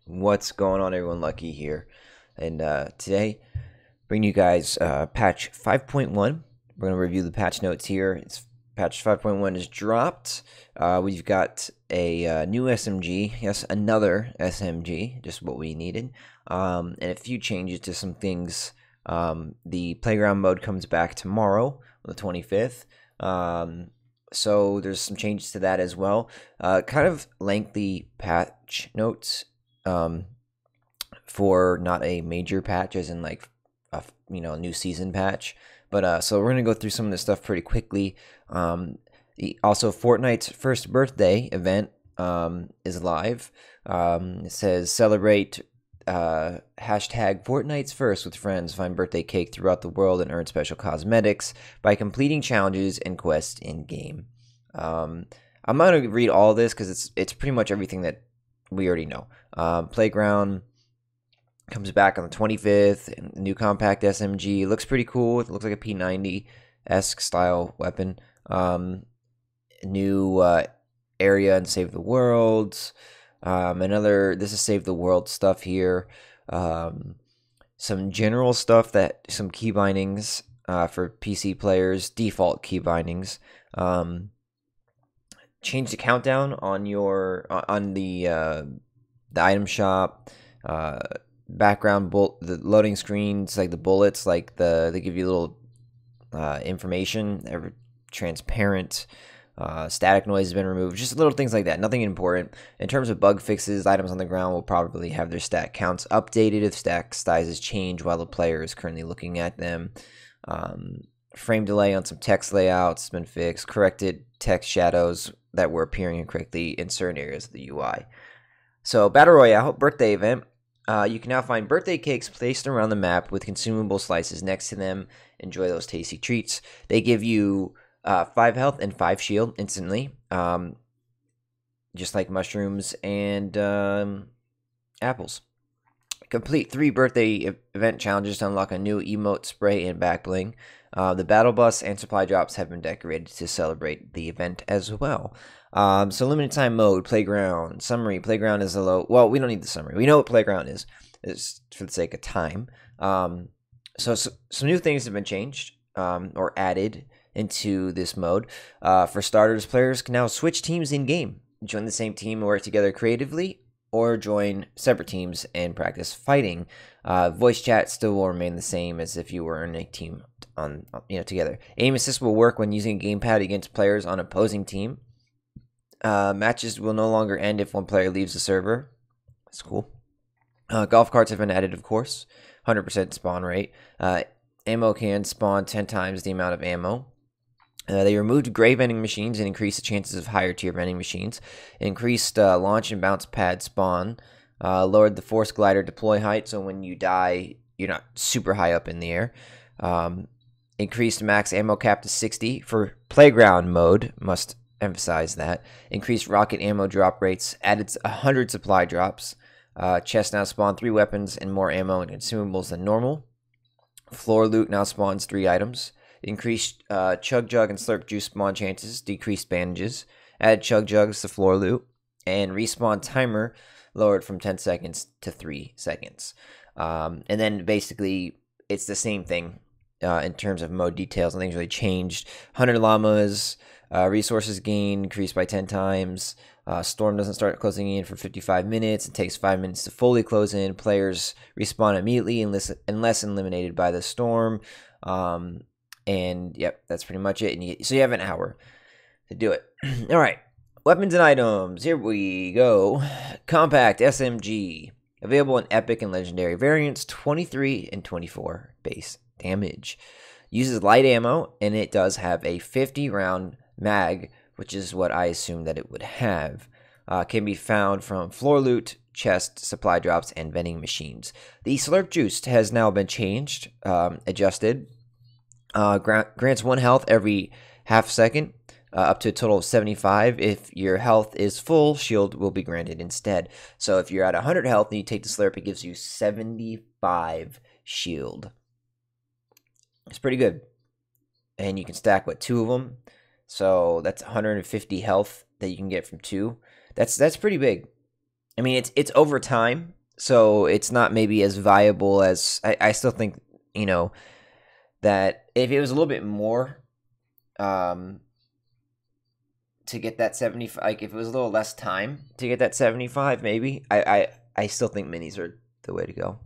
What's going on, everyone? Lucky here, and today bring you guys patch 5.1. We're gonna review the patch notes here. It's patch 5.1 is dropped. We've got a new SMG, yes, another SMG, just what we needed, and a few changes to some things. The playground mode comes back tomorrow, on the 25th. So there's some changes to that as well. Kind of lengthy patch notes for not a major patch, as in like a new season patch. But so we're gonna go through some of this stuff pretty quickly. Also, Fortnite's first birthday event is live. It says celebrate hashtag Fortnite's first with friends. Find birthday cake throughout the world and earn special cosmetics by completing challenges and quests in game. I'm not gonna read all this because it's pretty much everything that we already know. Playground comes back on the 25th. And new compact SMG looks pretty cool. It looks like a P90-esque style weapon. New area and save the world. This is save the world stuff here. Some general stuff, some key bindings for PC players, default key bindings. Change the countdown on the item shop. Background the loading screens, like the bullets, they give you little information. They're transparent. Static noise has been removed. Just little things like that. Nothing important. In terms of bug fixes, items on the ground will probably have their stat counts updated if stack sizes change while the player is currently looking at them. Frame delay on some text layouts has been fixed. Corrected text shadows that were appearing incorrectly in certain areas of the UI. So, Battle Royale birthday event. You can now find birthday cakes placed around the map with consumable slices next to them. Enjoy those tasty treats. They give you 5 health and 5 shield instantly, just like mushrooms and apples. Complete 3 birthday event challenges to unlock a new emote, spray, and back bling. The battle bus and supply drops have been decorated to celebrate the event as well. So limited time mode, playground, summary. Playground is a low. Well, we don't need the summary. We know what playground is. It's for the sake of time. So some new things have been changed or added into this mode. For starters, players can now switch teams in game, join the same team and work together creatively, or join separate teams and practice fighting. Voice chat still will remain the same as if you were in a team together. Aim assist will work when using a gamepad against players on opposing team. Matches will no longer end if one player leaves the server. That's cool. Golf carts have been added, of course. 100% spawn rate. Ammo can spawn 10 times the amount of ammo. They removed gray vending machines and increased the chances of higher tier vending machines. Increased launch and bounce pad spawn. Lowered the force glider deploy height, so when you die, you're not super high up in the air. Increased max ammo cap to 60 for playground mode. Must emphasize that. Increased rocket ammo drop rates. Added 100 supply drops. Chest now spawn 3 weapons and more ammo and consumables than normal. Floor loot now spawns 3 items. Increased chug jug and slurp juice spawn chances. Decreased bandages. Added chug jugs to floor loot. And respawn timer lowered from 10 seconds to 3 seconds. And then basically it's the same thing in terms of mode details. Nothing's really changed. 100 llamas. Resources gain increased by 10 times. Storm doesn't start closing in for 55 minutes. It takes 5 minutes to fully close in. Players respawn immediately unless eliminated by the storm. And yep, that's pretty much it. So you have an hour to do it. All right, weapons and items. Here we go. Compact SMG. Available in epic and legendary variants, 23 and 24 base damage. Uses light ammo, and it does have a 50-round mag, which is what I assume that it would have. Can be found from floor loot, chest, supply drops, and vending machines. The slurp juice has now been changed, adjusted. Grants 1 health every half second, up to a total of 75. If your health is full, shield will be granted instead. So if you're at 100 health and you take the slurp, it gives you 75 shield. It's pretty good. And you can stack, 2 of them? So that's 150 health that you can get from 2. That's pretty big. I mean, it's over time. so it's not maybe as viable as I still think, that if it was a little bit more, to get that 75, like if it was a little less time to get that 75, maybe I still think minis are the way to go.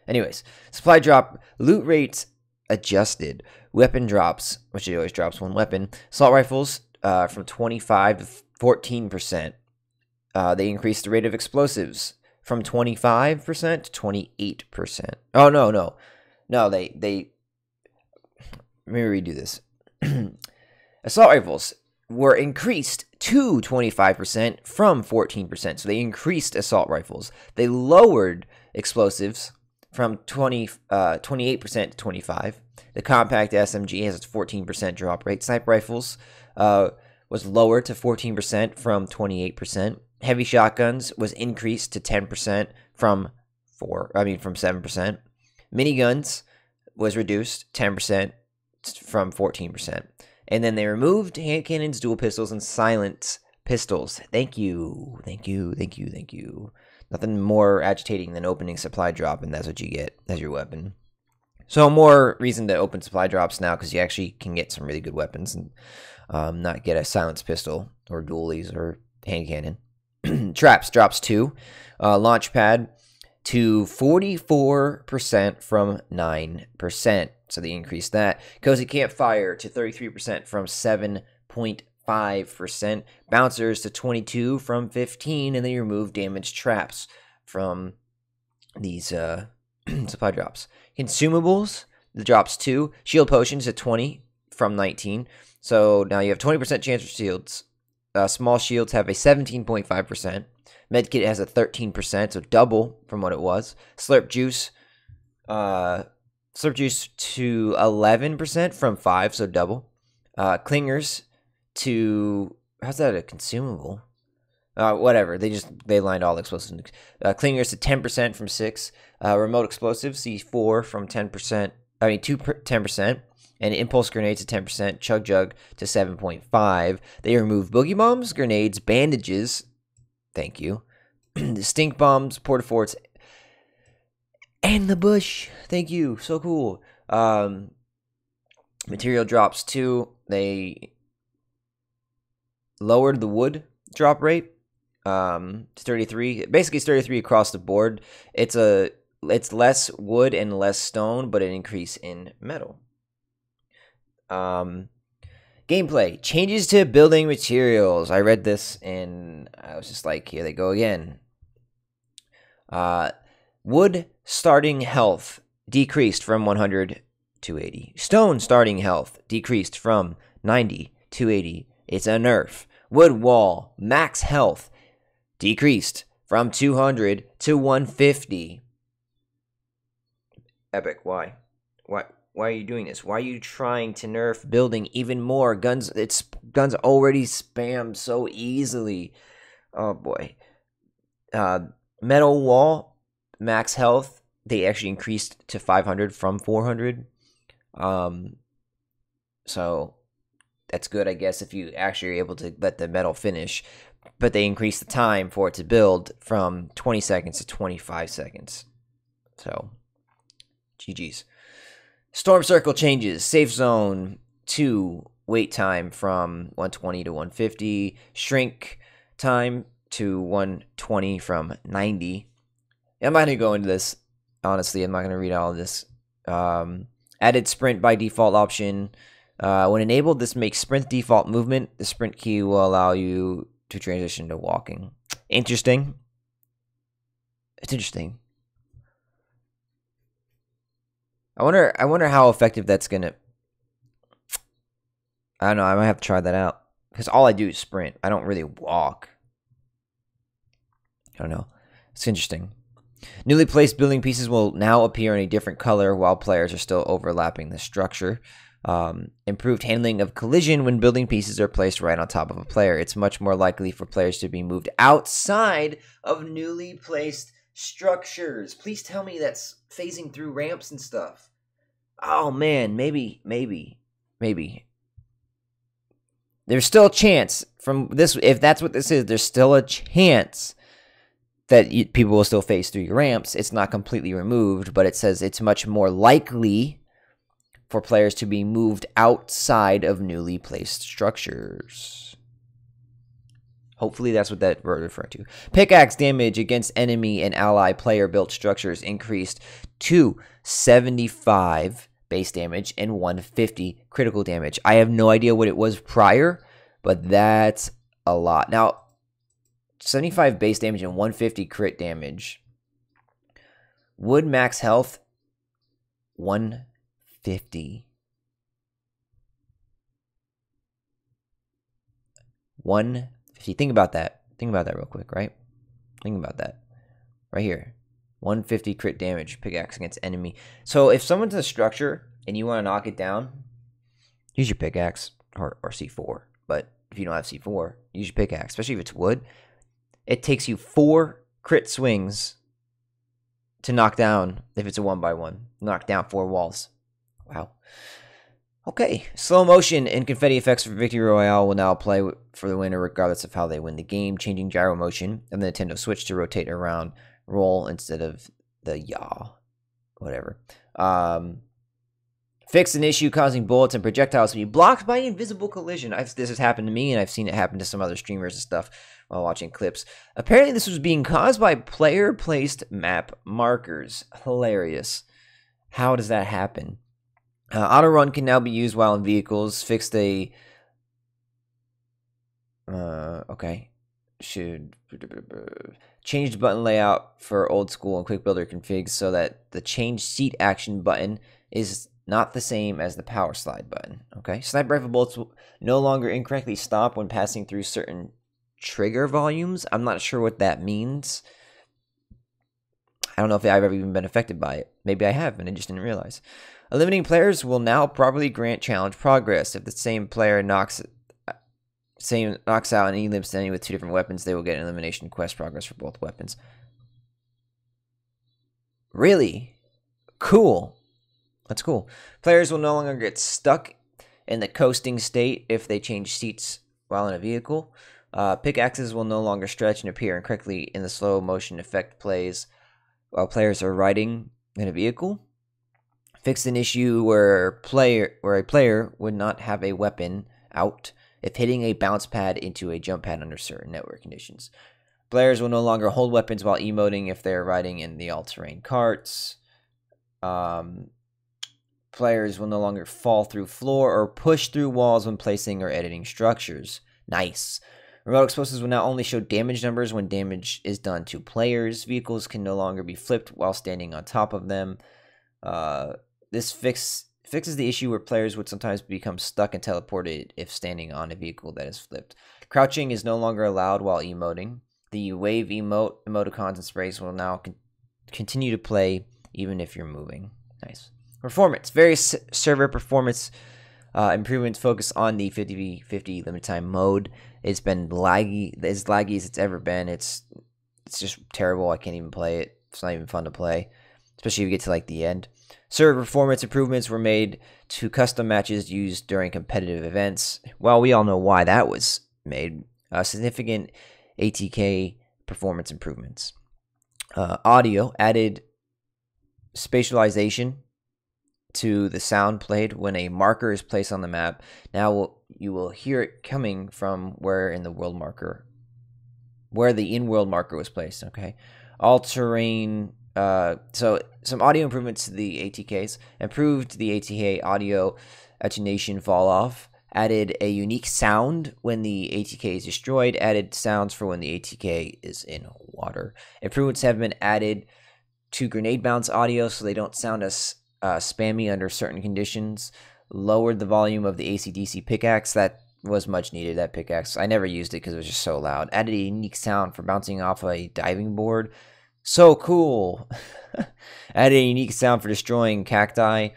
Anyways, supply drop, loot rates adjusted, weapon drops, which it always drops one weapon. Assault rifles from 25 to 14%. They increased the rate of explosives from 25% to 28%. Oh no, they let me redo this. Assault rifles were increased to 25% from 14%. So they increased assault rifles. They lowered explosives from 28% to 25%. The compact SMG has a 14% drop rate. Sniper rifles was lowered to 14% from 28%. Heavy shotguns was increased to 10% from 7%. Miniguns was reduced 10% from 14%. And then they removed hand cannons, dual pistols, and silent pistols. Thank you. Nothing more agitating than opening supply drop, and that's what you get as your weapon. So more reason to open supply drops now, because you actually can get some really good weapons and not get a silenced pistol or dualies or hand cannon. Traps drops 2. Launch pad to 44% from 9%. So they increased that. Cozy campfire to 33% from 7.5%. Bouncers to 22 from 15, and they removed damaged traps from these supply drops. Consumables, the drops 2. Shield potions at 20 from 19. So now you have 20% chance for shields. Small shields have a 17.5%. Medkit has a 13%, so double from what it was. Slurp juice to 11% from 5, so double. Clingers to, how's that a consumable? Whatever, they lined all explosives. Clingers to 10% from 6. Remote explosives, C4 from 10%, 10%. And impulse grenades to 10%, chug jug to 7.5. They removed boogie bombs, grenades, bandages. Thank you. The stink bombs, porta forts, and the bush. Thank you. So cool. Material drops 2. They lowered the wood drop rate to 33. Basically, it's 33 across the board. It's less wood and less stone, but an increase in metal. Gameplay changes to building materials. I read this and I was just like, here they go again. Wood starting health decreased from 100 to 80. Stone starting health decreased from 90 to 80. It's a nerf. Wood wall max health decreased from 200 to 150. Epic, why? Why are you doing this? Why are you trying to nerf building even more? Guns already spam so easily. Oh boy. Metal wall max health, they actually increased to 500 from 400. So that's good, I guess, if you actually are able to let the metal finish. But they increased the time for it to build from 20 seconds to 25 seconds. So, GG's. Storm circle changes. Safe zone 2. Wait time from 120 to 150. Shrink time to 120 from 90. I'm not going to go into this. Honestly, I'm not going to read all of this. Added sprint by default option. When enabled, this makes sprint default movement. The sprint key will allow you to transition to walking. Interesting. It's interesting. I wonder how effective that's gonna. I don't know. I might have to try that out because all I do is sprint. I don't really walk. I don't know. It's interesting. Newly placed building pieces will now appear in a different color while players are still overlapping the structure. Improved handling of collision when building pieces are placed right on top of a player. It's much more likely for players to be moved outside of newly placed structures. Please tell me that's phasing through ramps and stuff. Oh man, maybe. There's still a chance from this. If that's what this is, there's still a chance that people will still phase through your ramps. It's not completely removed, but it says it's much more likely for players to be moved outside of newly placed structures. Hopefully that's what that word referred to. Pickaxe damage against enemy and ally player built structures increased to 75 base damage and 150 critical damage. I have no idea what it was prior, but that's a lot. Now, 75 base damage and 150 crit damage. Would max health 150. Think about that. Think about that real quick, right? Think about that. Right here. 150 crit damage pickaxe against enemy. So if someone's in a structure and you want to knock it down, use your pickaxe or C4. But if you don't have C4, use your pickaxe, especially if it's wood. It takes you 4 crit swings to knock down, if it's a 1x1, knock down 4 walls. Wow. Okay, slow motion and confetti effects for Victory Royale will now play for the winner regardless of how they win the game, changing gyro motion and the Nintendo Switch to rotate around roll instead of the yaw, whatever. Fix an issue causing bullets and projectiles to be blocked by invisible collision. This has happened to me, and I've seen it happen to some other streamers and stuff while watching clips. Apparently, this was being caused by player-placed map markers. Hilarious. How does that happen? Auto run can now be used while in vehicles. Fixed a... okay. Changed button layout for old school and quick builder configs so that the change seat action button is not the same as the power slide button. Okay, sniper rifle bullets will no longer incorrectly stop when passing through certain trigger volumes. I'm not sure what that means. I don't know if I've ever even been affected by it. Maybe I have, and I just didn't realize. Eliminating players will now properly grant challenge progress. If the same player knocks out any limps to any with 2 different weapons, they will get an elimination quest progress for both weapons. Really? Cool. That's cool. Players will no longer get stuck in the coasting state if they change seats while in a vehicle. Pickaxes will no longer stretch and appear incorrectly in the slow motion effect plays while players are riding in a vehicle. Fixed an issue where a player would not have a weapon out if hitting a bounce pad into a jump pad under certain network conditions. Players will no longer hold weapons while emoting if they are riding in the all-terrain carts. Players will no longer fall through floor or push through walls when placing or editing structures. Nice. Remote explosives will now only show damage numbers when damage is done to players. Vehicles can no longer be flipped while standing on top of them. This fixes the issue where players would sometimes become stuck and teleported if standing on a vehicle that is flipped. Crouching is no longer allowed while emoting. The wave emoticons and sprays will now continue to play even if you're moving. Nice. Performance. Various server performance improvements focus on the 50v50 limited time mode. It's been laggy, as laggy as it's ever been. It's just terrible. I can't even play it. It's not even fun to play, especially if you get to like the end. Server performance improvements were made to custom matches used during competitive events. Well, we all know why that was made. Significant ATK performance improvements. Audio added spatialization to the sound played when a marker is placed on the map. Now you will hear it coming from where the in-world marker was placed. Okay, all-terrain. So some audio improvements to the ATKs. Improved the ATK audio attenuation fall off. Added a unique sound when the ATK is destroyed. Added sounds for when the ATK is in water. Improvements have been added to grenade bounce audio so they don't sound as spammy under certain conditions. Lowered the volume of the AC/DC pickaxe. That was much needed, that pickaxe. I never used it because it was just so loud. Added a unique sound for bouncing off a diving board. So cool. Added a unique sound for destroying cacti.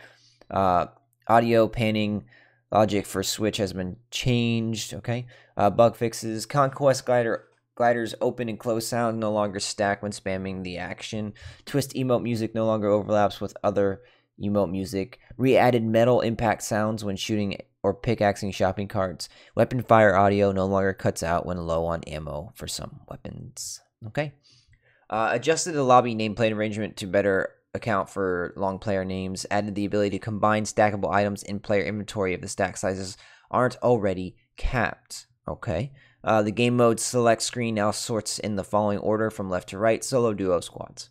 Audio panning logic for Switch has been changed. Okay. Bug fixes. Conquest gliders open and close sound no longer stack when spamming the action. Twist emote music no longer overlaps with other emote music. Re-added metal impact sounds when shooting or pickaxing shopping carts. Weapon fire audio no longer cuts out when low on ammo for some weapons. Okay. Adjusted the lobby nameplate arrangement to better account for long player names. Added the ability to combine stackable items in player inventory if the stack sizes aren't already capped. Okay. The game mode select screen now sorts in the following order from left to right: solo, duo, squads.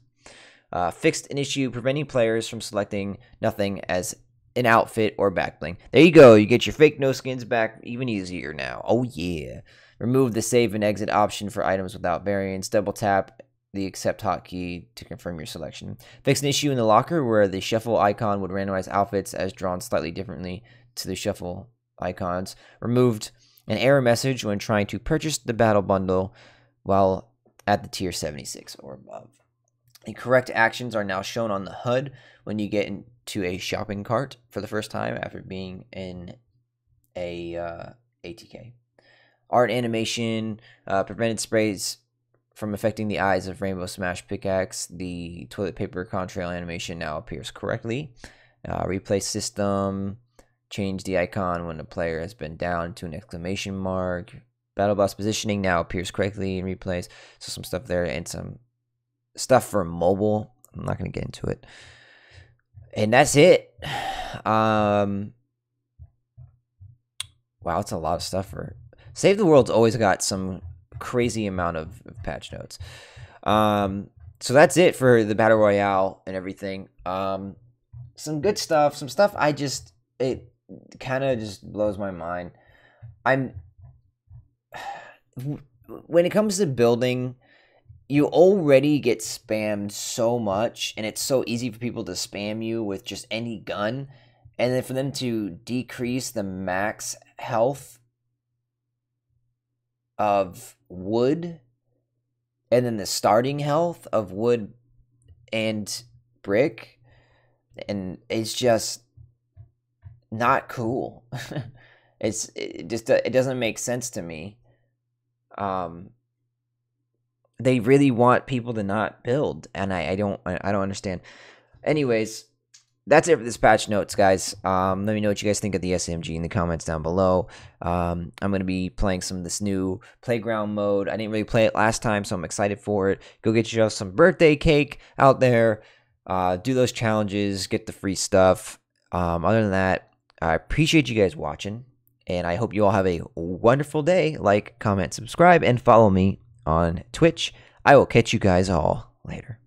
Fixed an issue preventing players from selecting nothing as an outfit or back bling. There you go. You get your fake no skins back even easier now. Oh yeah. Remove the save and exit option for items without variants. Double tap the accept hotkey to confirm your selection. Fix an issue in the locker where the shuffle icon would randomize outfits as drawn slightly differently to the shuffle icons. Removed an error message when trying to purchase the battle bundle while at the tier 76 or above. The correct actions are now shown on the HUD when you get into a shopping cart for the first time after being in a ATK. Art animation prevented sprays from affecting the eyes of Rainbow Smash Pickaxe. The toilet paper contrail animation now appears correctly. Replay system. Change the icon when a player has been down to an exclamation mark. Battle boss positioning now appears correctly in replays. So some stuff there and some stuff for mobile. I'm not going to get into it. And that's it. Wow, it's a lot of stuff for... Save the World's always got some crazy amount of patch notes. So that's it for the Battle Royale and everything. Some good stuff. Some stuff it kind of just blows my mind. When it comes to building, you already get spammed so much, and it's so easy for people to spam you with just any gun, and then for them to decrease the max health of wood, and then the starting health of wood and brick, and it's just not cool. It doesn't make sense to me. They really want people to not build, and I don't understand. Anyways, that's it for this patch notes, guys. Let me know what you guys think of the SMG in the comments down below. I'm going to be playing some of this new playground mode. I didn't really play it last time, so I'm excited for it. Go get yourself some birthday cake out there. Do those challenges. Get the free stuff. Other than that, I appreciate you guys watching, and I hope you all have a wonderful day. Like, comment, subscribe, and follow me on Twitch. I will catch you guys all later.